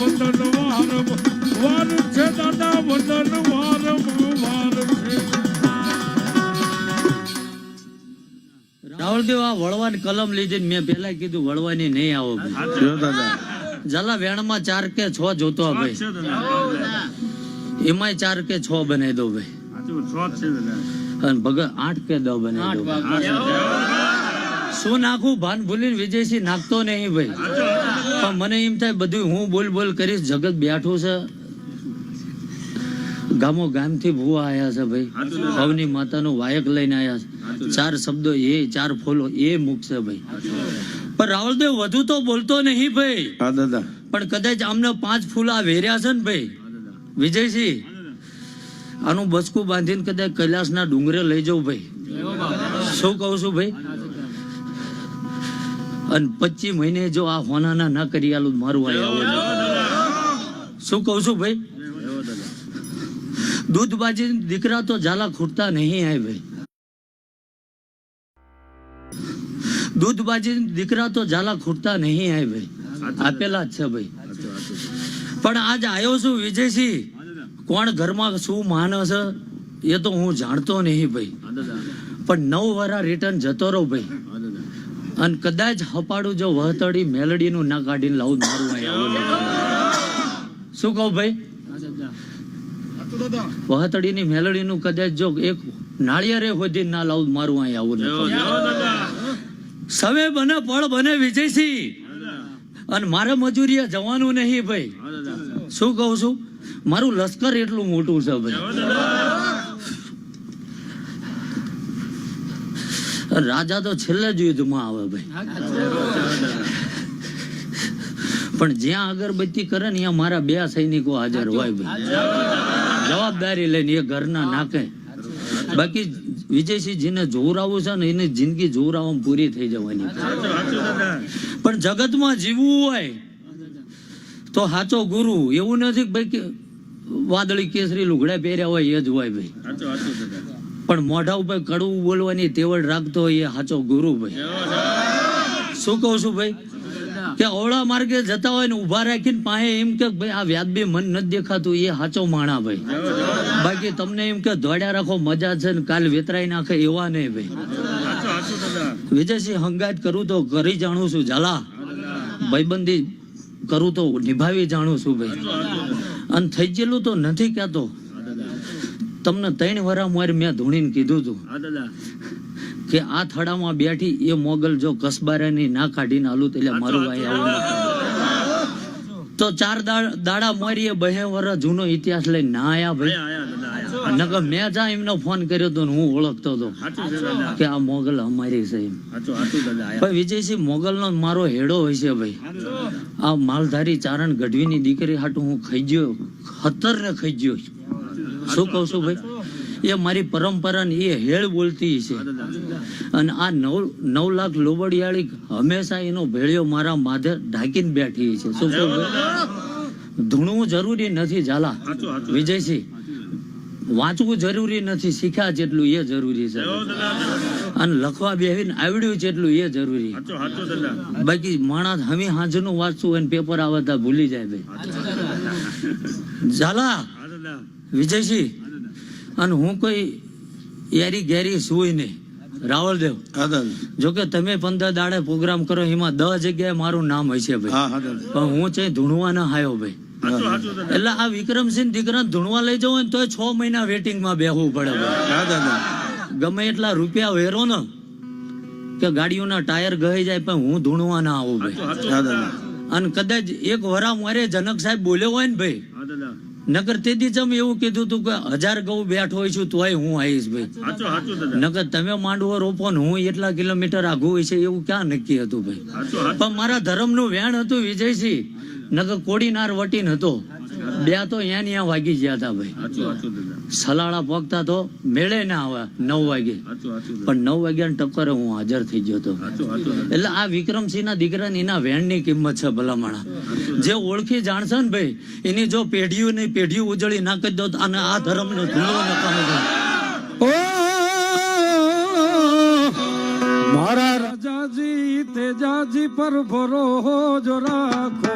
વતન વારમ વાર છે દાદા વતન વારમ વાર છે. રાવળદેવ આ વળવાની કલમ લીધી મેં પેલા કીધું વળવાની નહીં આવો જલા વેણમાં 4 કે 6 જોતો ભાઈ એમાંય 4 કે 6 બનાવી દો ભાઈ અને ભગત 8 કે 10 બનાવી દો. શું નાખું ભાન ભૂલીને વિજયસિંહ નાખતો નહીં ભાઈ પણ મને એમ થાય બધું હું બોલ કરીશ. જગત બેઠું છે ગામો ગામથી ભૂવા આયા છે ભાઈ ભવની માતાનું વાયક લઈને આયા છે 4 શબ્દો એ 4 ફૂલો એ મૂકશે ભાઈ પણ રાવળદેવ વધુ તો બોલતો નહીં ભાઈ પણ કદાચ આમને 5 ફૂલા વેર્યા છે ને ભાઈ વિજયસિંહ આનું બસકું બાંધીને કદાચ કૈલાસના ડુંગરે લઈ જાઉં ભાઈ. શું કહું છું ભાઈ અને 25 મહિને જો આ હોનાના ના કરી આલું મારું આવું. શું કહું છું ભાઈ દૂધબાજી દીકરા તો ઝાલા ખૂટતા નહીં આય ભાઈ. દૂધબાજી દીકરા તો ઝાલા ખૂટતા નહીં આય ભાઈ આપેલા જ છે ભાઈ. પણ આજ આવ્યો છું વિજયસિંહ કોણ ઘરમાં શું માનસ એ તો હું જાણતો નહીં ભાઈ પણ 9 વરા રિટર્ન જતો રહો ભાઈ અને કદાચ હપાડું જો વહતડી મેલડીનું ના કાઢીને લાવું મારું આવું. શું કહું ભાઈ વહતડીની મેલડીનું કદાચ જો એક નાળિયેરે હોદી ના લાવું મારું અહીં આવું. સવે બને પળ બને વિજયસિંહ અને મારે મજૂરીએ જવાનું નહીં ભાઈ. શું કહું છું મારું લશ્કર એટલું મોટું છે ભાઈ. રાજા તો છેલ્લે જ યુદ્ધમાં આવે ભાઈ પણ જ્યાં અગરબત્તી કરે ને ત્યાં મારા 2 સૈનિકો હાજર હોય ભાઈ જવાબદારી લઈને એ ઘરના નાખે. બાકી વિજયસિંહ જેને જોરાવું છે ને એની જિંદગી જોરાવામાં પૂરી થઈ જવાની. પણ જગતમાં જીવવું હોય તો સાચો ગુરુ એવું નથી ભાઈ કે વાદળી કેસરી લુગડા પહેર્યા હોય એ જ હોય ભાઈ પણ મોઢા ઉપર કડવું બોલવાની તેવડ રાખતો હોય એ સાચો ગુરુ ભાઈ. શું કહું છું ભાઈ કે ઓળા માર્ગે જતા હોય ને ઉભા રાખીને પાસે એમ કે ભાઈ આ વ્યાજબી મન નથી દેખાતું એ સાચો માણા ભાઈ. બાકી તમને એમ કે દોડ્યા રાખો મજા છે ને કાલ વેતરાઈ નાખે એવા નહીં ભાઈ. વિજયસિંહ હંગાત કરું તો કરી જાણું છું ઝાલા ભાઈબંધી કરું તો નિભાવી જાણું છું ભાઈ અને થઈ ગયેલું તો નથી કહેતો. તમને 3 વરા મોર મેં ધૂણીને કીધું હતું કે આ થડામાં બેઠી એ મોગલ જો કસબારાની ના કાઢીને આલું એટલે મારું ભાઈ આવું તો 4 દાડા મોરી 2 વર્ષ જૂનો ઇતિહાસ લઈને ના આયા ભાઈ. નકર મેં જા એમનો ફોન કર્યો તો હું ઓળખતો હતો કે આ મોગલ અમારી છે એમ. વિજયસિંહ મોગલ નો મારો હેડો હોય છે ભાઈ. આ માલધારી ચારણ ગઢવીની દીકરી હાટું હું ખાઈ ગયો 17 ને ખાઈ ગયો. શું કહું છું ભાઈ એ મારી પરંપરા ને એ હેળ બોલતી છે અને આ 9 લાખ લોબડિયાળી હંમેશા એનો ભેળિયો મારા માથે ઢાંકીને બેઠી છે. શું કહું ધૂણવું જરૂરી નથી ઝાલા વિજયસિંહ વાંચવું જરૂરી નથી શીખ્યા જેટલું એ જરૂરી છે અને લખવા બેહીને આવડ્યું જેટલું એ જરૂરી. બાકી માણસ હમી હાંજનું વાંચવું હોય પેપર આવતા ભૂલી જાય ભાઈ. ઝાલા વિજયસિંહ અને હું કોઈ યારી ગેરી સુઈ નહીં રાવળદેવ. જોકે તમે 15 દાડે પ્રોગ્રામ કરો એમાં 10 જગ્યાએ મારું નામ હોય છે ભાઈ પણ હું છે ધૂણવા ના હાયો ભાઈ. એટલે આ વિક્રમસિંહ દીકરા ધૂણવા લઈ જવું ને તો 6 મહિના વેટિંગમાં બેહવું પડે ગમે એટલા રૂપિયા વેરો ને કે ગાડીઓના ટાયર ગઈ જાય પણ હું ધૂણવા ના આવું ભાઈ. અને કદાચ 1 વરા મારે જનક સાહેબ બોલ્યો હોય ને ભાઈ નકર તેથી જ એવું કીધું તું કે 1000 ગૌ બેઠો હોય છું તોય હું આવીશ ભાઈ. નકર તમે માંડવો રોપો ને હું એટલા કિલોમીટર આઘું હોય છે એવું ક્યાં નક્કી હતું ભાઈ. પણ મારા ધર્મનું વેણ હતું વિજયસિંહ નકર કોડીનાર વટીન હતો 2 તો અહીંયા વાગી ગયા હતા ભાઈ. સલાળા પગતા તો મેળે ના આવે 9 વાગે પણ 9 વાગ્યા ટક્કરે હું હાજર થઈ ગયો હતો. એટલે આ વિક્રમસિંહ ના દીકરા એના વેણ ની કિંમત છે ભલામણા. જે ઓળખી જાણશે ને ભાઈ એની જો પેઢીઓ ની પેઢીઓ ઉજળી ના કરી દો અને આ ધર્મ નો ધૂળો નકામો મારા રાજાજી તેજાજી પર ભરોસો રાખો.